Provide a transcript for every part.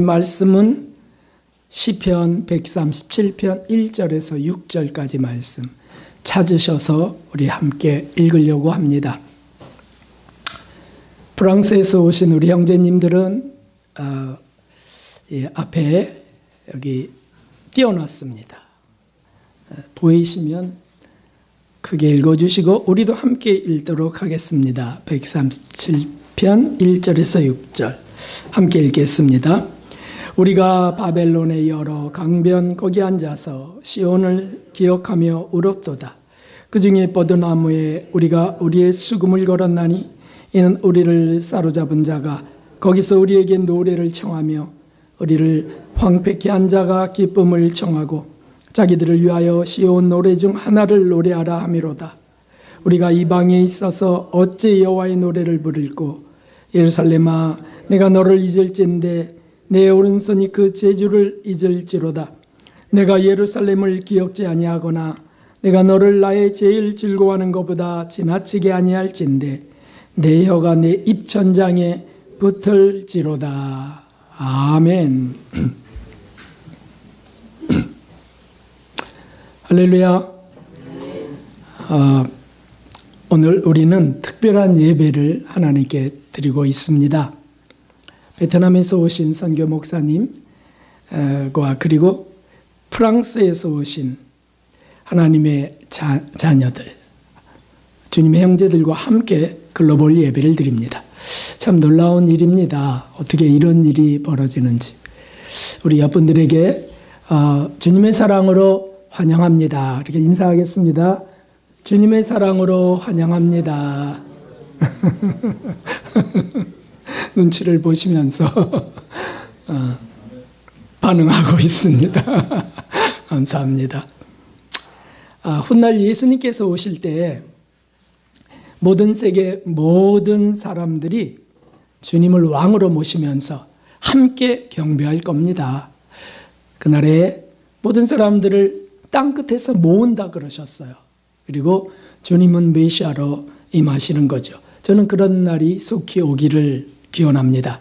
말씀은 시편 137편 1절에서 6절까지 말씀 찾으셔서 우리 함께 읽으려고 합니다. 프랑스에서 오신 우리 형제님들은 앞에 여기 띄워놨습니다. 보이시면 크게 읽어주시고 우리도 함께 읽도록 하겠습니다. 137편 1절에서 6절 함께 읽겠습니다. 우리가 바벨론의 여러 강변 거기 앉아서 시온을 기억하며 울었도다. 그 중에 버드나무에 우리가 우리의 수금을 걸었나니 이는 우리를 사로잡은 자가 거기서 우리에게 노래를 청하며 우리를 황폐케 한 자가 기쁨을 청하고 자기들을 위하여 시온 노래 중 하나를 노래하라 하미로다. 우리가 이방에 있어서 어찌 여호와의 노래를 부를꼬. 예루살렘아 내가 너를 잊을진데 내 오른손이 그 제주를 잊을지로다. 내가 예루살렘을 기억지 아니하거나 내가 너를 나의 제일 즐거워하는 것보다 지나치게 아니할진데 내 혀가 내 입천장에 붙을지로다. 아멘. 할렐루야. 오늘 우리는 특별한 예배를 하나님께 드리고 있습니다. 베트남에서 오신 선교 목사님과 그리고 프랑스에서 오신 하나님의 자녀들, 주님의 형제들과 함께 글로벌 예배를 드립니다. 참 놀라운 일입니다. 어떻게 이런 일이 벌어지는지. 우리 여러분들에게 주님의 사랑으로 환영합니다. 이렇게 인사하겠습니다. 주님의 사랑으로 환영합니다. 눈치를 보시면서 반응하고 있습니다. 감사합니다. 훗날 예수님께서 오실 때 모든 세계 모든 사람들이 주님을 왕으로 모시면서 함께 경배할 겁니다. 그날에 모든 사람들을 땅끝에서 모은다 그러셨어요. 그리고 주님은 메시아로 임하시는 거죠. 저는 그런 날이 속히 오기를 기원합니다.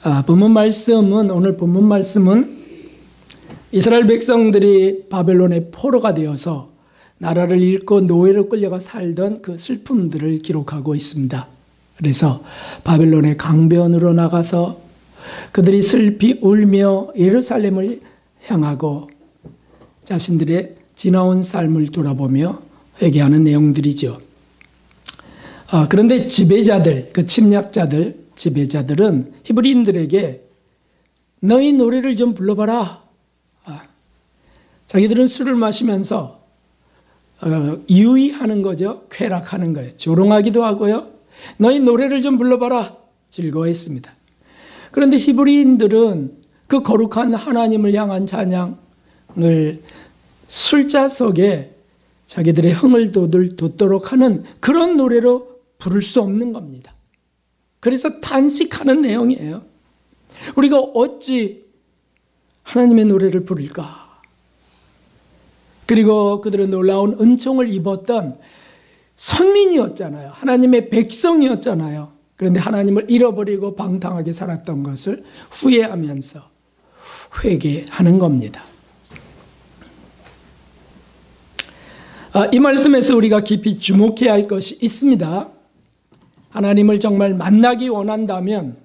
오늘 본문 말씀은 이스라엘 백성들이 바벨론의 포로가 되어서 나라를 잃고 노예로 끌려가 살던 그 슬픔들을 기록하고 있습니다. 그래서 바벨론의 강변으로 나가서 그들이 슬피 울며 예루살렘을 향하고 자신들의 지나온 삶을 돌아보며 회개하는 내용들이죠. 그런데 지배자들, 그 침략자들, 지배자들은 히브리인들에게 너희 노래를 좀 불러봐라. 자기들은 술을 마시면서 유의하는 거죠. 쾌락하는 거예요. 조롱하기도 하고요. 너희 노래를 좀 불러봐라. 즐거워했습니다. 그런데 히브리인들은 그 거룩한 하나님을 향한 찬양을 술자석에 자기들의 흥을 돋도록 하는 그런 노래로 부를 수 없는 겁니다. 그래서 탄식하는 내용이에요. 우리가 어찌 하나님의 노래를 부를까? 그리고 그들은 놀라운 은총을 입었던 선민이었잖아요. 하나님의 백성이었잖아요. 그런데 하나님을 잃어버리고 방탕하게 살았던 것을 후회하면서 회개하는 겁니다. 이 말씀에서 우리가 깊이 주목해야 할 것이 있습니다. 하나님을 정말 만나기 원한다면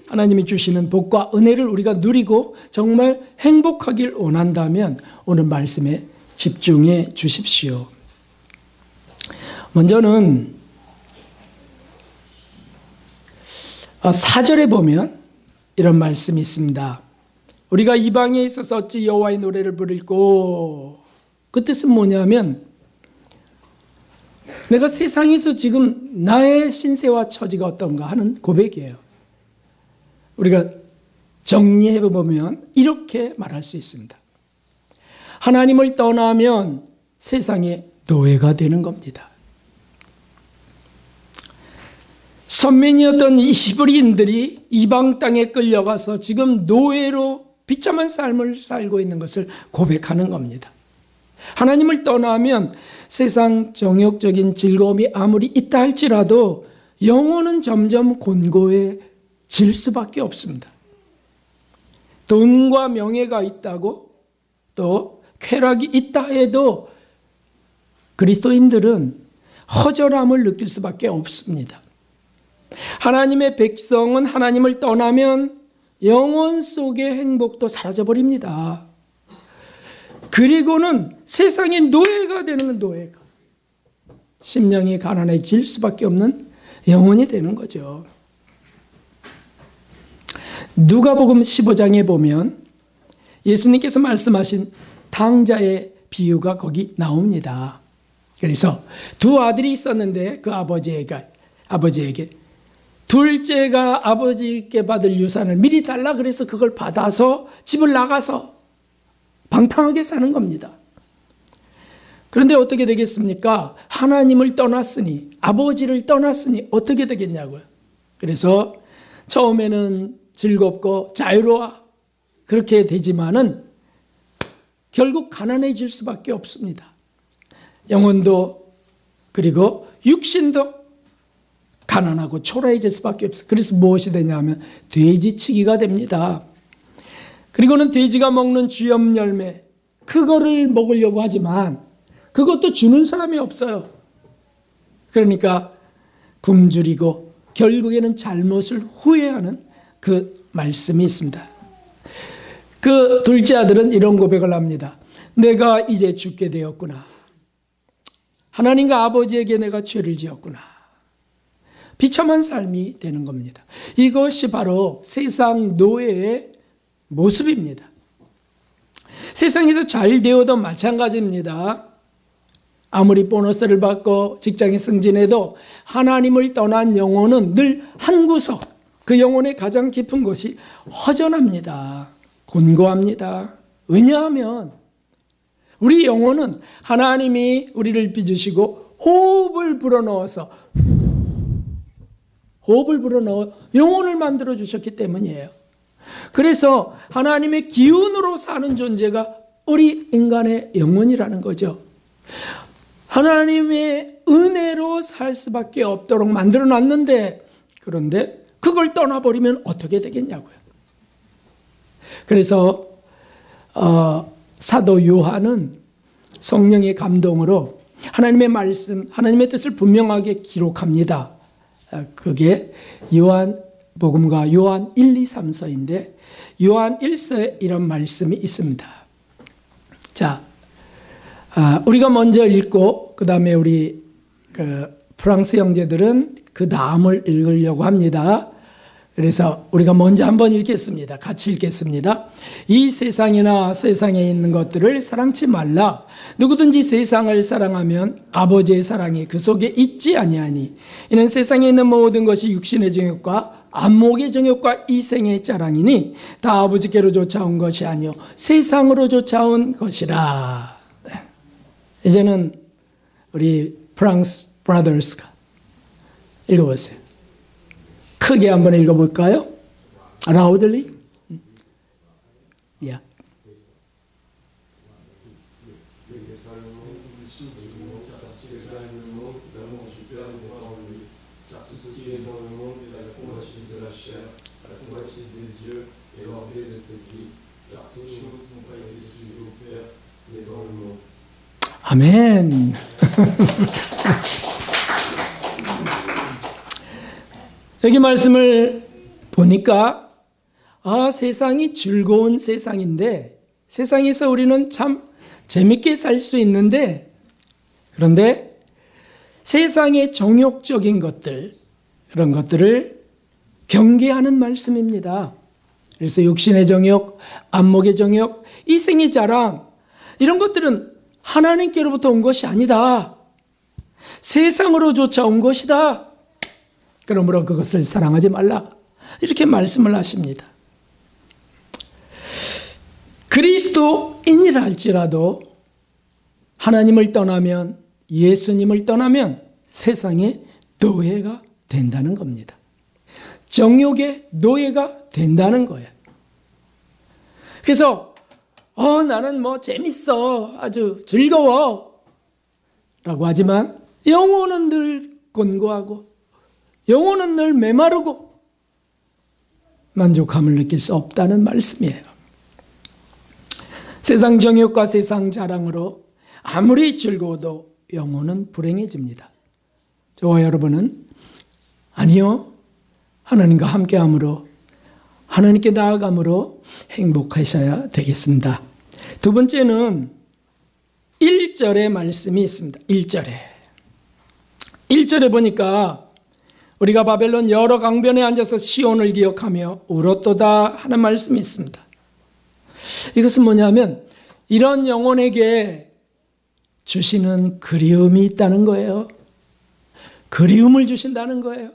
하나님이 주시는 복과 은혜를 우리가 누리고 정말 행복하길 원한다면 오늘 말씀에 집중해 주십시오. 먼저는 4절에 보면 이런 말씀이 있습니다. 우리가 이방에 있어서 어찌 여호와의 노래를 부를꼬. 그 뜻은 뭐냐면 내가 세상에서 지금 나의 신세와 처지가 어떤가 하는 고백이에요. 우리가 정리해보면 이렇게 말할 수 있습니다. 하나님을 떠나면 세상의 노예가 되는 겁니다. 선민이었던 이 히브리인들이 이방 땅에 끌려가서 지금 노예로 비참한 삶을 살고 있는 것을 고백하는 겁니다. 하나님을 떠나면 세상 정욕적인 즐거움이 아무리 있다 할지라도 영혼은 점점 곤고해질 수밖에 없습니다. 돈과 명예가 있다고 또 쾌락이 있다 해도 그리스도인들은 허전함을 느낄 수밖에 없습니다. 하나님의 백성은 하나님을 떠나면 영혼 속의 행복도 사라져버립니다. 그리고는 세상의 노예가 되는 노예가, 심령이 가난해질 수밖에 없는 영혼이 되는 거죠. 누가복음 15장에 보면 예수님께서 말씀하신 당자의 비유가 거기 나옵니다. 그래서 두 아들이 있었는데 그 아버지에게 둘째가 아버지께 받을 유산을 미리 달라 그래서 그걸 받아서 집을 나가서 방탕하게 사는 겁니다. 그런데 어떻게 되겠습니까? 하나님을 떠났으니, 아버지를 떠났으니 어떻게 되겠냐고요. 그래서 처음에는 즐겁고 자유로워 그렇게 되지만은 결국 가난해질 수밖에 없습니다. 영혼도 그리고 육신도 가난하고 초라해질 수밖에 없어요. 그래서 무엇이 되냐면 돼지치기가 됩니다. 그리고는 돼지가 먹는 쥐염 열매, 그거를 먹으려고 하지만 그것도 주는 사람이 없어요. 그러니까 굶주리고 결국에는 잘못을 후회하는 그 말씀이 있습니다. 그 둘째 아들은 이런 고백을 합니다. 내가 이제 죽게 되었구나. 하나님과 아버지에게 내가 죄를 지었구나. 비참한 삶이 되는 겁니다. 이것이 바로 세상 노예의 모습입니다. 세상에서 잘 되어도 마찬가지입니다. 아무리 보너스를 받고 직장에 승진해도 하나님을 떠난 영혼은 늘 한 구석, 그 영혼의 가장 깊은 곳이 허전합니다. 곤고합니다. 왜냐하면 우리 영혼은 하나님이 우리를 빚으시고 호흡을 불어넣어 영혼을 만들어 주셨기 때문이에요. 그래서 하나님의 기운으로 사는 존재가 우리 인간의 영혼이라는 거죠. 하나님의 은혜로 살 수밖에 없도록 만들어 놨는데, 그런데 그걸 떠나버리면 어떻게 되겠냐고요. 그래서 사도 요한은 성령의 감동으로 하나님의 말씀, 하나님의 뜻을 분명하게 기록합니다. 그게 요한복음과 요한 1, 2, 3서인데 요한 1서에 이런 말씀이 있습니다. 자, 우리가 먼저 읽고 그 다음에 우리 프랑스 형제들은 그 다음을 읽으려고 합니다. 그래서 우리가 먼저 한번 읽겠습니다. 같이 읽겠습니다. 이 세상이나 세상에 있는 것들을 사랑치 말라. 누구든지 세상을 사랑하면 아버지의 사랑이 그 속에 있지 아니하니. 이는 세상에 있는 모든 것이 육신의 정욕과 안목의 정욕과 이생의 자랑이니 다 아버지께로 쫓아온 것이 아니요 세상으로 쫓아온 것이라. 이제는 우리 프랑스 브라더스가 읽어보세요. 크게 한번 읽어볼까요? Loudly? Yeah. 아멘. 여기 말씀을 보니까 세상이 즐거운 세상인데 세상에서 우리는 참 재밌게 살 수 있는데, 그런데 세상의 정욕적인 것들, 그런 것들을 경계하는 말씀입니다. 그래서 육신의 정욕, 안목의 정욕, 이생의 자랑, 이런 것들은 하나님께로부터 온 것이 아니다. 세상으로 쫓아온 것이다. 그러므로 그것을 사랑하지 말라. 이렇게 말씀을 하십니다. 그리스도인이라 할지라도 하나님을 떠나면, 예수님을 떠나면 세상의 노예가 된다는 겁니다. 정욕의 노예가 된다는 거예요. 그래서 나는 재밌어, 아주 즐거워 라고 하지만 영혼은 늘 곤고하고 영혼은 늘 메마르고 만족함을 느낄 수 없다는 말씀이에요. 세상 정욕과 세상 자랑으로 아무리 즐거워도 영혼은 불행해집니다. 저와 여러분은 아니요, 하나님과 함께함으로, 하나님께 나아감으로 행복하셔야 되겠습니다. 두 번째는 1절의 말씀이 있습니다. 1절에 보니까 우리가 바벨론 여러 강변에 앉아서 시온을 기억하며 울었도다 하는 말씀이 있습니다. 이것은 뭐냐면 이런 영혼에게 주시는 그리움이 있다는 거예요. 그리움을 주신다는 거예요.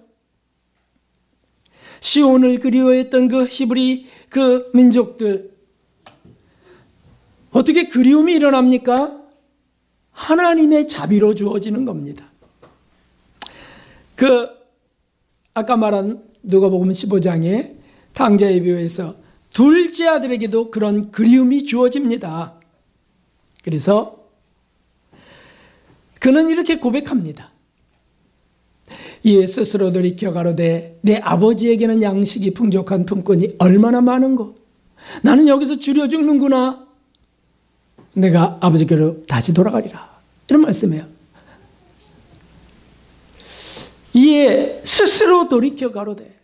시온을 그리워했던 그 히브리 그 민족들, 어떻게 그리움이 일어납니까? 하나님의 자비로 주어지는 겁니다. 아까 말한 누가복음 15장에 탕자의 비유에서 둘째 아들에게도 그런 그리움이 주어집니다. 그래서 그는 이렇게 고백합니다. 이에 스스로 돌이켜 가로되 내 아버지에게는 양식이 풍족한 품꾼이 얼마나 많은고 나는 여기서 줄여 죽는구나. 내가 아버지께로 다시 돌아가리라. 이런 말씀이에요. 이에 스스로 돌이켜 가로되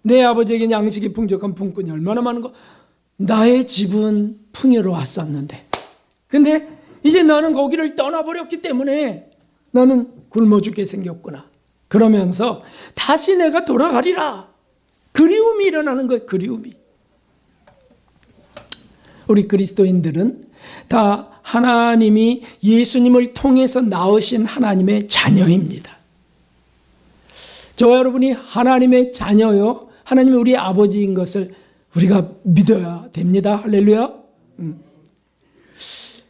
내 아버지에게 양식이 풍족한 품꾼이 얼마나 많은고 나의 집은 풍요로웠었는데 근데 이제 나는 거기를 떠나버렸기 때문에 나는 굶어 죽게 생겼구나. 그러면서 다시 내가 돌아가리라. 그리움이 일어나는 거예요. 그리움이. 우리 그리스도인들은 다 하나님이 예수님을 통해서 낳으신 하나님의 자녀입니다. 저와 여러분이 하나님의 자녀요, 하나님이 우리 아버지인 것을 우리가 믿어야 됩니다. 할렐루야.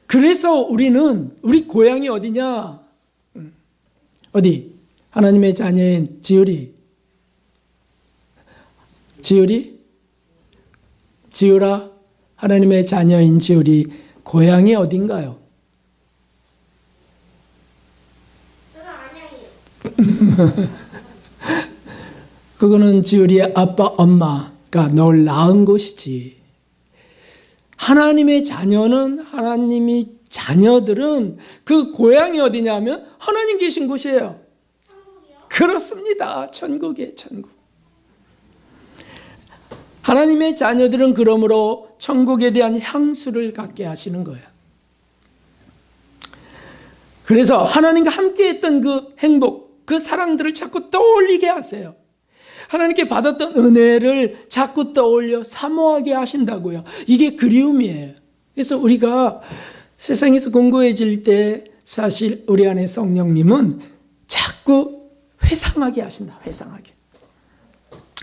그래서 우리는 우리 고향이 어디냐? 어디? 하나님의 자녀인 지율이. 지율아, 하나님의 자녀인 지율이 고향이 어딘가요? 저는 안양이요. 그거는 지율이의 아빠, 엄마가 널 낳은 곳이지. 하나님의 자녀는, 하나님이 자녀들은 그 고향이 어디냐면 하나님 계신 곳이에요. 천국이요? 그렇습니다. 천국이에요. 천국. 하나님의 자녀들은 그러므로 천국에 대한 향수를 갖게 하시는 거예요. 그래서 하나님과 함께했던 그 행복, 그 사랑들을 자꾸 떠올리게 하세요. 하나님께 받았던 은혜를 자꾸 떠올려 사모하게 하신다고요. 이게 그리움이에요. 그래서 우리가 세상에서 공고해질 때 사실 우리 안에 성령님은 자꾸 회상하게 하신다. 회상하게.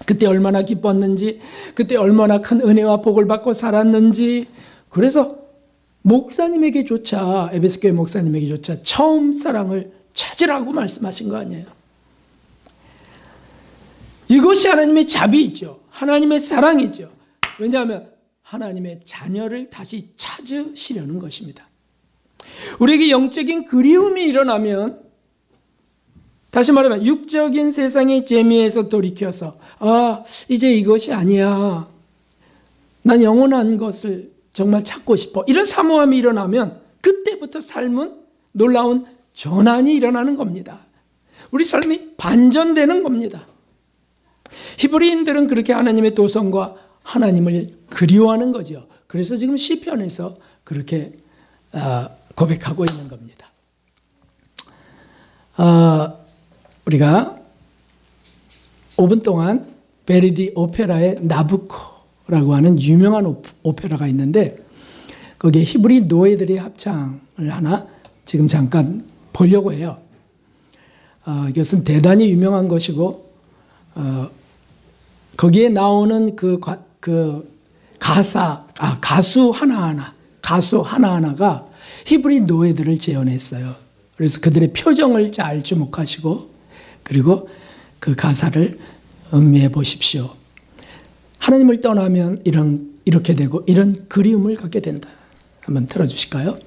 그때 얼마나 기뻤는지, 그때 얼마나 큰 은혜와 복을 받고 살았는지. 그래서 목사님에게조차, 에베소교회 목사님에게조차 처음 사랑을 찾으라고 말씀하신 거 아니에요. 이것이 하나님의 자비이죠. 하나님의 사랑이죠. 왜냐하면 하나님의 자녀를 다시 찾으시려는 것입니다. 우리에게 영적인 그리움이 일어나면, 다시 말하면 육적인 세상의 재미에서 돌이켜서 이제 이것이 아니야. 난 영원한 것을 정말 찾고 싶어. 이런 사모함이 일어나면 그때부터 삶은 놀라운 전환이 일어나는 겁니다. 우리 삶이 반전되는 겁니다. 히브리인들은 그렇게 하나님의 도성과 하나님을 그리워하는 거죠. 그래서 지금 시편에서 그렇게 고백하고 있는 겁니다. 우리가 5분 동안 베르디 오페라의 나부코라고 하는 유명한 오페라가 있는데 거기에 히브리 노예들의 합창을 하나 지금 잠깐 보려고 해요. 이것은 대단히 유명한 것이고 거기에 나오는 가수 하나하나가 히브리 노예들을 재현했어요. 그래서 그들의 표정을 잘 주목하시고 그리고 그 가사를 음미해 보십시오. 하나님을 떠나면 이렇게 되고 이런 그리움을 갖게 된다. 한번 들어주실까요?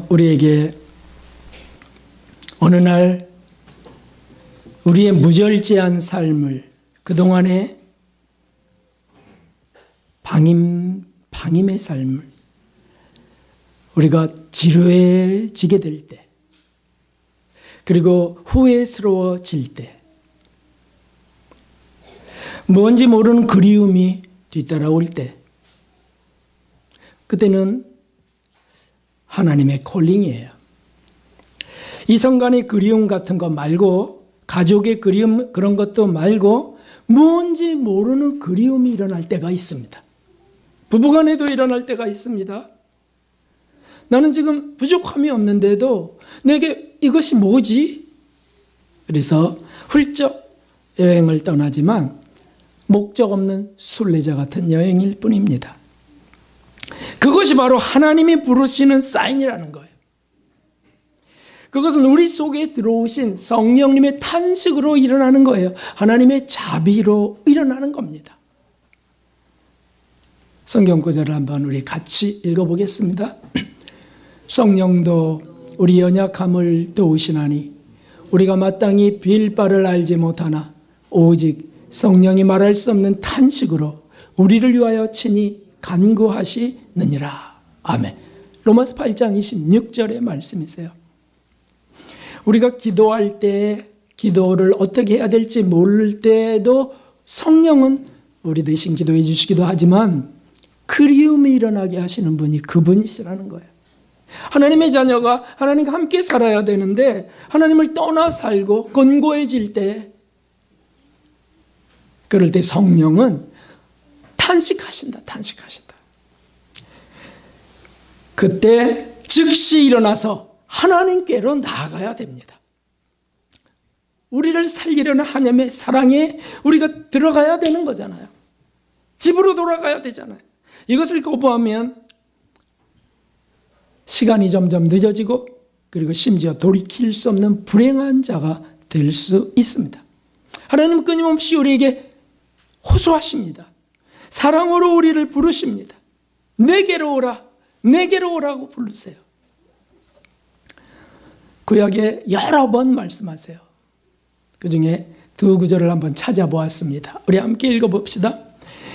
우리에게 어느 날 우리의 무절제한 삶을 그동안의 방임의 삶을 우리가 지루해지게 될 때, 그리고 후회스러워질 때, 뭔지 모르는 그리움이 뒤따라올 때, 그때는 하나님의 콜링이에요. 이성 간의 그리움 같은 거 말고, 가족의 그리움 그런 것도 말고, 뭔지 모르는 그리움이 일어날 때가 있습니다. 부부간에도 일어날 때가 있습니다. 나는 지금 부족함이 없는데도 내게 이것이 뭐지? 그래서 훌쩍 여행을 떠나지만 목적 없는 순례자 같은 여행일 뿐입니다. 그것이 바로 하나님이 부르시는 사인이라는 거예요. 그것은 우리 속에 들어오신 성령님의 탄식으로 일어나는 거예요. 하나님의 자비로 일어나는 겁니다. 성경 구절을 한번 우리 같이 읽어보겠습니다. 성령도 우리 연약함을 도우시나니 우리가 마땅히 빌 바를 알지 못하나 오직 성령이 말할 수 없는 탄식으로 우리를 위하여 친히 간구하시느니라. 아멘. 로마서 8장 26절의 말씀이세요. 우리가 기도할 때 기도를 어떻게 해야 될지 모를 때에도 성령은 우리 대신 기도해 주시기도 하지만 그리움이 일어나게 하시는 분이 그분이시라는 거예요. 하나님의 자녀가 하나님과 함께 살아야 되는데 하나님을 떠나 살고 건고해질 때, 그럴 때 성령은 탄식하신다. 그때 즉시 일어나서 하나님께로 나아가야 됩니다. 우리를 살리려는 하나님의 사랑에 우리가 들어가야 되는 거잖아요. 집으로 돌아가야 되잖아요. 이것을 거부하면 시간이 점점 늦어지고 그리고 심지어 돌이킬 수 없는 불행한 자가 될 수 있습니다. 하나님은 끊임없이 우리에게 호소하십니다. 사랑으로 우리를 부르십니다. 내게로 오라, 내게로 오라고 부르세요. 구약에 여러 번 말씀하세요. 그 중에 두 구절을 한번 찾아보았습니다. 우리 함께 읽어봅시다.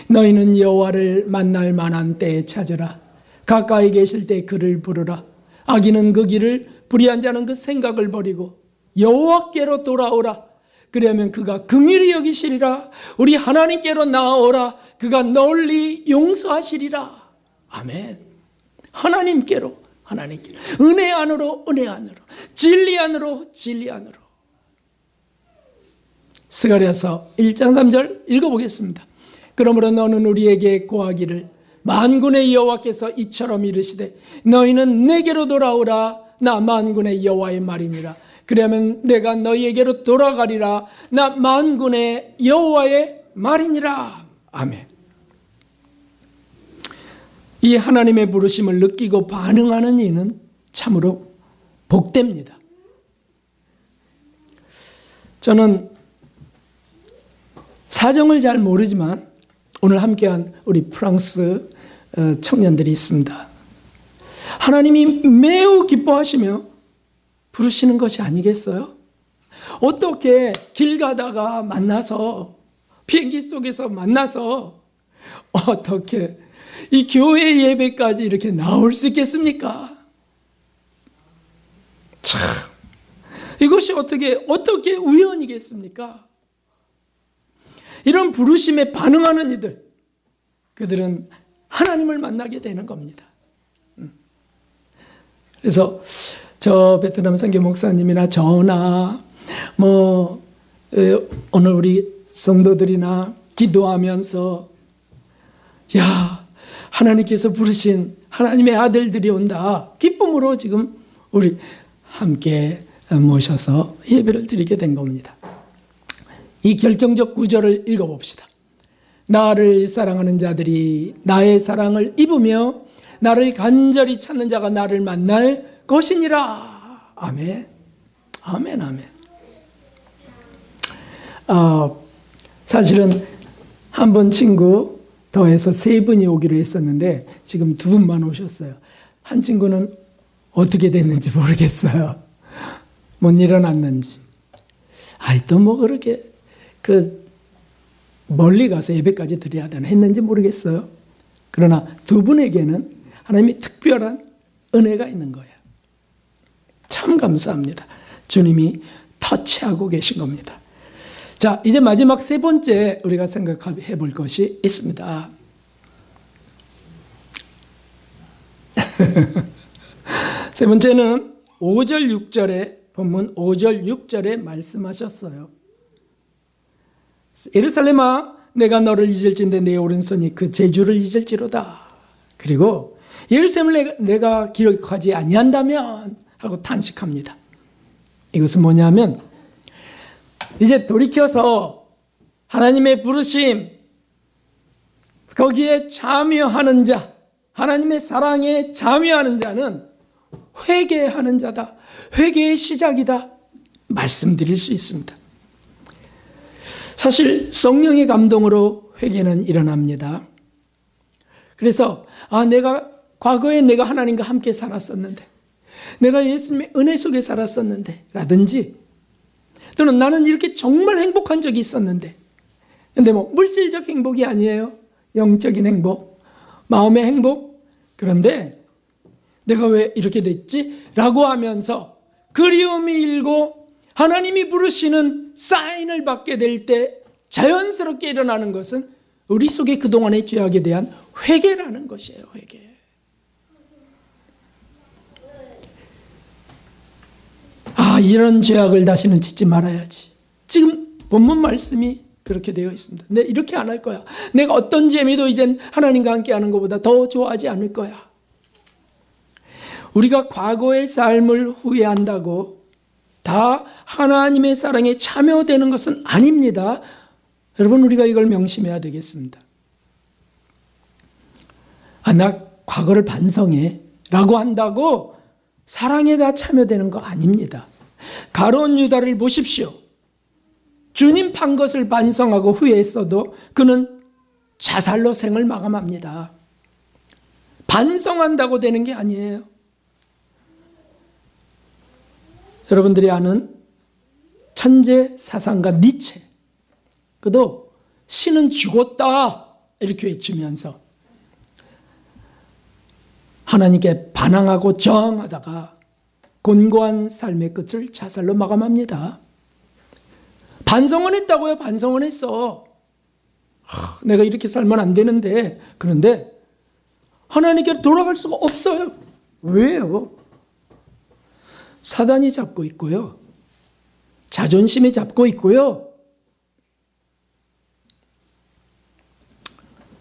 너희는 여호와를 만날 만한 때에 찾으라. 가까이 계실 때 그를 부르라. 악인은 그 길을, 불의한 자는 그 생각을 버리고 여호와께로 돌아오라. 그러면 그가 긍휼히 여기시리라. 우리 하나님께로 나아오라. 그가 널리 용서하시리라. 아멘. 하나님께로. 은혜 안으로, 진리 안으로. 스가랴서 1장 3절 읽어보겠습니다. 그러므로 너는 우리에게 고하기를 만군의 여호와께서 이처럼 이르시되 너희는 내게로 돌아오라. 나 만군의 여호와의 말이니라. 그러면 내가 너희에게로 돌아가리라. 나 만군의 여호와의 말이니라. 아멘. 이 하나님의 부르심을 느끼고 반응하는 이는 참으로 복됩니다. 저는 사정을 잘 모르지만 오늘 함께한 우리 프랑스 청년들이 있습니다. 하나님이 매우 기뻐하시며 부르시는 것이 아니겠어요? 어떻게 길 가다가 만나서, 비행기 속에서 만나서 어떻게 이 교회 예배까지 이렇게 나올 수 있겠습니까? 참, 이것이 어떻게 우연이겠습니까? 이런 부르심에 반응하는 이들, 그들은 하나님을 만나게 되는 겁니다. 그래서 저 베트남 선교 목사님이나 저나 오늘 우리 성도들이나 기도하면서 야, 하나님께서 부르신 하나님의 아들들이 온다. 기쁨으로 지금 우리 함께 모셔서 예배를 드리게 된 겁니다. 이 결정적 구절을 읽어봅시다. 나를 사랑하는 자들이 나의 사랑을 입으며 나를 간절히 찾는 자가 나를 만날 것이니라. 아멘. 사실은 한 번 친구 더해서 세 분이 오기로 했었는데 지금 두 분만 오셨어요. 한 친구는 어떻게 됐는지 모르겠어요. 못 일어났는지. 또 뭐 그렇게 멀리 가서 예배까지 드려야 되나 했는지 모르겠어요. 그러나 두 분에게는 하나님이 특별한 은혜가 있는 거예요. 참 감사합니다. 주님이 터치하고 계신 겁니다. 자, 이제 마지막 세 번째 우리가 생각해 볼 것이 있습니다. 세 번째는 5절 6절에 본문 5절 6절에 말씀하셨어요. 예루살렘아 내가 너를 잊을진대 내 오른손이 그 재주를 잊을지로다. 그리고 예루살렘을 내가 기록하지 아니한다면 하고 탄식합니다. 이것은 뭐냐면 이제 돌이켜서 하나님의 부르심 거기에 참여하는 자, 하나님의 사랑에 참여하는 자는 회개하는 자다. 회개의 시작이다. 말씀드릴 수 있습니다. 사실 성령의 감동으로 회개는 일어납니다. 그래서 과거에 내가 하나님과 함께 살았었는데, 내가 예수님의 은혜 속에 살았었는데 라든지, 또는 나는 이렇게 정말 행복한 적이 있었는데, 근데 뭐 물질적 행복이 아니에요. 영적인 행복, 마음의 행복. 그런데 내가 왜 이렇게 됐지? 라고 하면서 그리움이 일고 하나님이 부르시는 사인을 받게 될 때 자연스럽게 일어나는 것은 우리 속에 그동안의 죄악에 대한 회개라는 것이에요. 회개. 이런 죄악을 다시는 짓지 말아야지. 지금 본문 말씀이 그렇게 되어 있습니다. 근데 이렇게 안 할 거야. 내가 어떤 재미도 이젠 하나님과 함께 하는 것보다 더 좋아하지 않을 거야. 우리가 과거의 삶을 후회한다고 다 하나님의 사랑에 참여되는 것은 아닙니다. 여러분, 우리가 이걸 명심해야 되겠습니다. 나 과거를 반성해 라고 한다고 사랑에 다 참여되는 거 아닙니다. 가룟 유다를 보십시오. 주님 판 것을 반성하고 후회했어도 그는 자살로 생을 마감합니다. 반성한다고 되는 게 아니에요. 여러분들이 아는 천재 사상가 니체, 그도 신은 죽었다 이렇게 외치면서 하나님께 반항하고 저항하다가 곤고한 삶의 끝을 자살로 마감합니다. 반성은 했다고요. 반성은 했어. 내가 이렇게 살면 안 되는데. 그런데 하나님께 돌아갈 수가 없어요. 왜요? 사단이 잡고 있고요. 자존심이 잡고 있고요.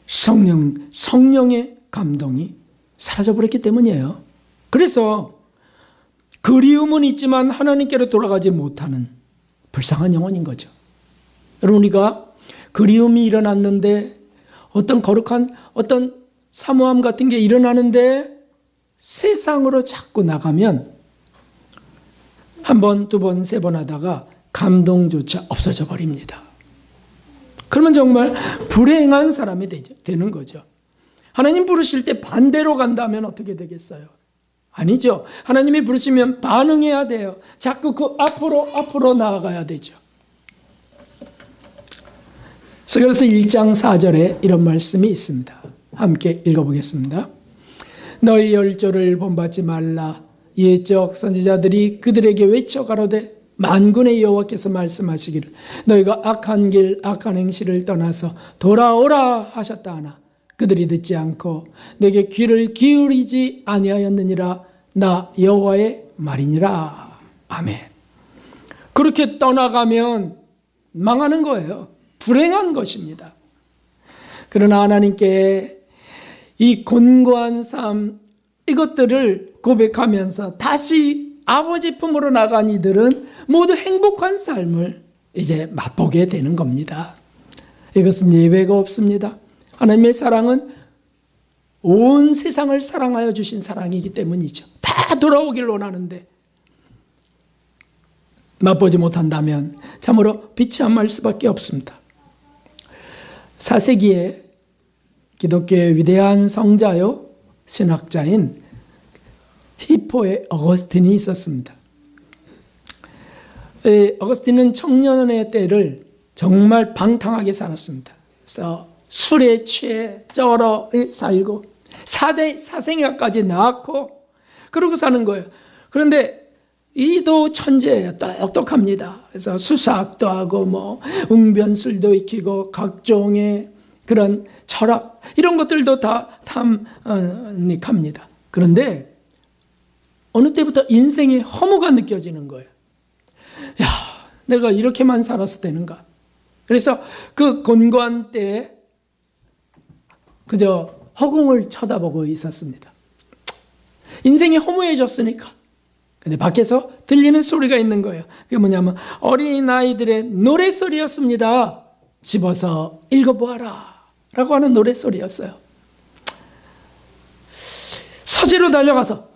성령의 감동이 사라져버렸기 때문이에요. 그래서 그리움은 있지만 하나님께로 돌아가지 못하는 불쌍한 영혼인 거죠. 여러분, 우리가 그리움이 일어났는데 어떤 거룩한 어떤 사모함 같은 게 일어나는데 세상으로 자꾸 나가면 한 번, 두 번, 세 번 하다가 감동조차 없어져 버립니다. 그러면 정말 불행한 사람이 되는 거죠. 하나님 부르실 때 반대로 간다면 어떻게 되겠어요? 아니죠. 하나님이 부르시면 반응해야 돼요. 자꾸 그 앞으로 나아가야 되죠. 그래서 1장 4절에 이런 말씀이 있습니다. 함께 읽어보겠습니다. 너희 열조를 본받지 말라. 옛적 선지자들이 그들에게 외쳐 가로되 만군의 여호와께서 말씀하시기를 너희가 악한 길 악한 행실을 떠나서 돌아오라 하셨다 하나 그들이 듣지 않고 내게 귀를 기울이지 아니하였느니라. 나 여호와의 말이니라. 아멘. 그렇게 떠나가면 망하는 거예요. 불행한 것입니다. 그러나 하나님께 이 곤고한 삶 이것들을 고백하면서 다시 아버지 품으로 나간 이들은 모두 행복한 삶을 이제 맛보게 되는 겁니다. 이것은 예외가 없습니다. 하나님의 사랑은 온 세상을 사랑하여 주신 사랑이기 때문이죠. 다 돌아오길 원하는데 맛보지 못한다면 참으로 비참할 수밖에 없습니다. 4세기에 기독교의 위대한 성자요 신학자인 히포에 어거스틴이 있었습니다. 어거스틴은 청년의 때를 정말 방탕하게 살았습니다. 그래서 술에 취해 쩔어 살고 사생아까지 낳고 그러고 사는 거예요. 그런데 이도 천재예요. 똑똑합니다. 그래서 수사학도 하고 웅변술도 익히고 각종의 그런 철학 이런 것들도 다 탐닉합니다. 그런데 어느 때부터 인생의 허무가 느껴지는 거예요. 야, 내가 이렇게만 살아서 되는가? 그래서 그 곤고한 때에 그저 허공을 쳐다보고 있었습니다. 인생이 허무해졌으니까. 근데 밖에서 들리는 소리가 있는 거예요. 그게 뭐냐면 어린아이들의 노랫소리였습니다. 집어서 읽어보아라 라고 하는 노랫소리였어요. 서재로 달려가서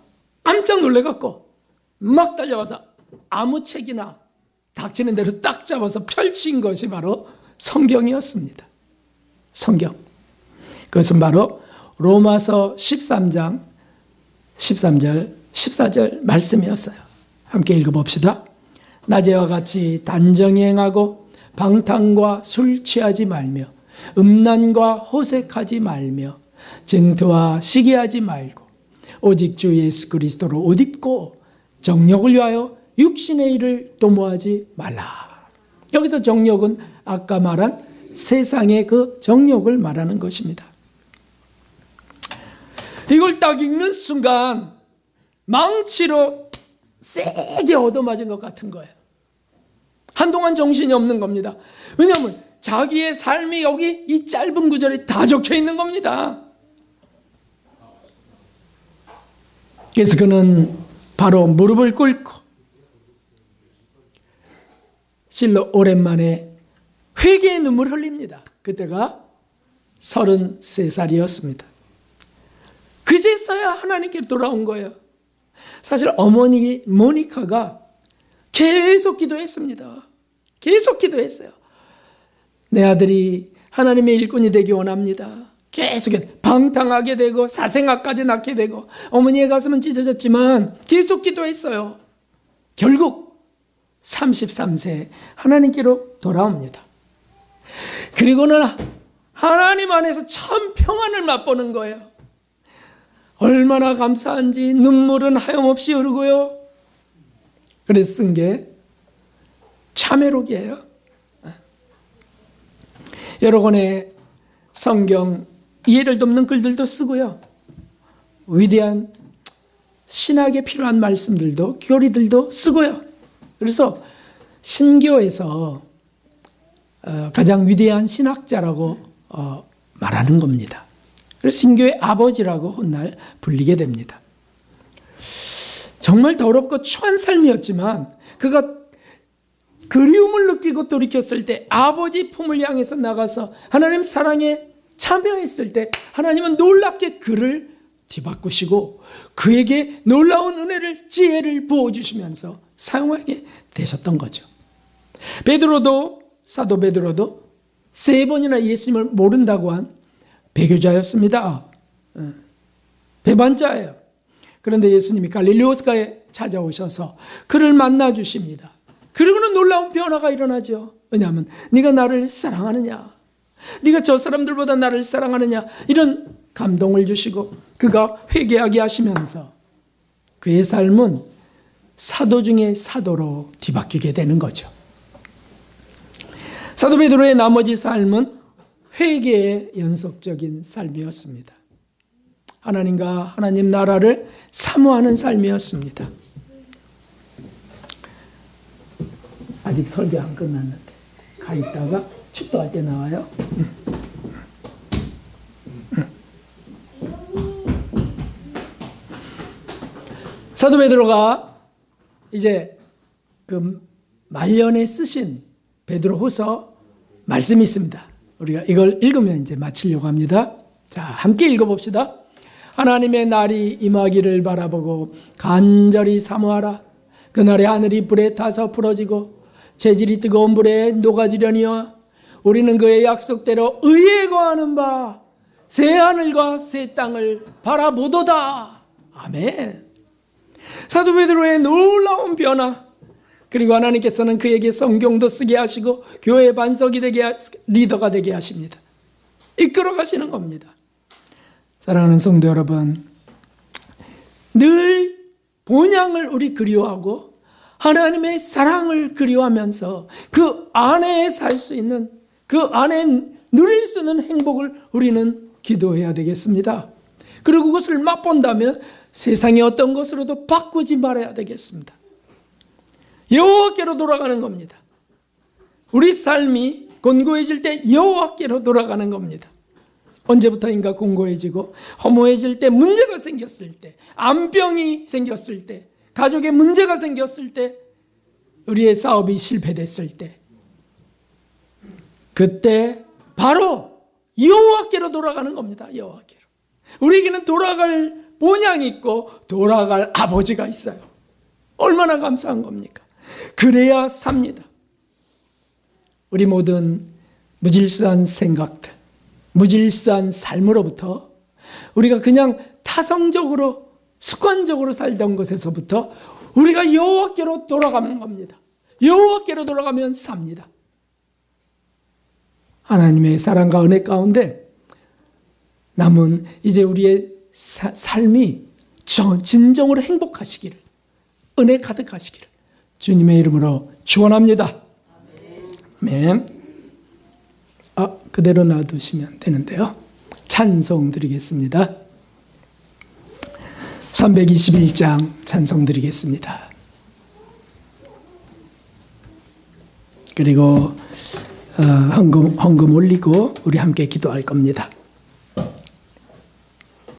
깜짝 놀래갖고 막 달려가서 아무 책이나 닥치는 대로 딱 잡아서 펼친 것이 바로 성경이었습니다. 성경. 그것은 바로 로마서 13장 13절 14절 말씀이었어요. 함께 읽어봅시다. 낮에와 같이 단정히 행하고 방탕과 술 취하지 말며 음란과 호색하지 말며 증투와 시기하지 말고 오직 주 예수 그리스도로 옷 입고 정욕을 위하여 육신의 일을 도모하지 말라. 여기서 정욕은 아까 말한 세상의 그 정욕을 말하는 것입니다. 이걸 딱 읽는 순간 망치로 세게 얻어맞은 것 같은 거예요. 한동안 정신이 없는 겁니다. 왜냐하면 자기의 삶이 여기 이 짧은 구절에 다 적혀 있는 겁니다. 그래서 그는 바로 무릎을 꿇고 실로 오랜만에 회개의 눈물을 흘립니다. 그때가 33살이었습니다. 그제서야 하나님께 돌아온 거예요. 사실 어머니 모니카가 계속 기도했습니다. 계속 기도했어요. 내 아들이 하나님의 일꾼이 되기 원합니다. 계속 방탕하게 되고 사생아까지 낳게 되고 어머니의 가슴은 찢어졌지만 계속 기도했어요. 결국 33세 하나님께로 돌아옵니다. 그리고는 하나님 안에서 참 평안을 맛보는 거예요. 얼마나 감사한지 눈물은 하염없이 흐르고요. 그래서 쓴 게 참회록이에요. 여러 권의 성경 이해를 돕는 글들도 쓰고요. 위대한 신학에 필요한 말씀들도 교리들도 쓰고요. 그래서 신교에서 가장 위대한 신학자라고 말하는 겁니다. 그래서 신교의 아버지라고 훗날 불리게 됩니다. 정말 더럽고 추한 삶이었지만 그가 그리움을 느끼고 돌이켰을 때 아버지 품을 향해서 나가서 하나님 사랑에 참여했을 때 하나님은 놀랍게 그를 뒤바꾸시고 그에게 놀라운 은혜를 지혜를 부어주시면서 사용하게 되셨던 거죠. 사도 베드로도 3번이나 예수님을 모른다고 한 배교자였습니다. 배반자예요. 그런데 예수님이 갈릴리오스가에 찾아오셔서 그를 만나 주십니다. 그리고는 놀라운 변화가 일어나죠. 왜냐하면 네가 나를 사랑하느냐, 네가 저 사람들보다 나를 사랑하느냐, 이런 감동을 주시고 그가 회개하게 하시면서 그의 삶은 사도 중에 사도로 뒤바뀌게 되는 거죠. 사도 베드로의 나머지 삶은 회개의 연속적인 삶이었습니다. 하나님과 하나님 나라를 사모하는 삶이었습니다. 아직 설교 안 끝났는데 가 있다가 축도할 때 나와요. 사도 베드로가 이제 그 말년에 쓰신 베드로후서 말씀이 있습니다. 우리가 이걸 읽으면 이제 마치려고 합니다. 자, 함께 읽어봅시다. 하나님의 날이 임하기를 바라보고 간절히 사모하라. 그날에 하늘이 불에 타서 부러지고 재질이 뜨거운 불에 녹아지려니와 우리는 그의 약속대로 의에 거하는 바 새 하늘과 새 땅을 바라보도다. 아멘. 사도 베드로의 놀라운 변화, 그리고 하나님께서는 그에게 성경도 쓰게 하시고 교회 반석이 되게 리더가 되게 하십니다. 이끌어 가시는 겁니다. 사랑하는 성도 여러분, 늘 본향을 우리 그리워하고 하나님의 사랑을 그리워하면서 그 안에 살 수 있는, 그 안에 누릴 수 있는 행복을 우리는 기도해야 되겠습니다. 그리고 그것을 맛본다면 세상의 어떤 것으로도 바꾸지 말아야 되겠습니다. 여호와께로 돌아가는 겁니다. 우리 삶이 곤고해질 때 여호와께로 돌아가는 겁니다. 언제부터인가 곤고해지고 허무해질 때, 문제가 생겼을 때, 암병이 생겼을 때, 가족에 문제가 생겼을 때, 우리의 사업이 실패됐을 때, 그때 바로 여호와께로 돌아가는 겁니다. 여호와께로. 우리에게는 돌아갈 본향이 있고 돌아갈 아버지가 있어요. 얼마나 감사한 겁니까? 그래야 삽니다. 우리 모든 무질서한 생각들, 무질서한 삶으로부터, 우리가 그냥 타성적으로 습관적으로 살던 것에서부터 우리가 여호와께로 돌아가는 겁니다. 여호와께로 돌아가면 삽니다. 하나님의 사랑과 은혜 가운데 남은 이제 우리의 삶이 진정으로 행복하시기를, 은혜 가득하시기를 주님의 이름으로 축원합니다. 아멘. 그대로 놔두시면 되는데요. 찬송 드리겠습니다. 321장 찬송 드리겠습니다. 그리고 헌금 올리고 우리 함께 기도할 겁니다.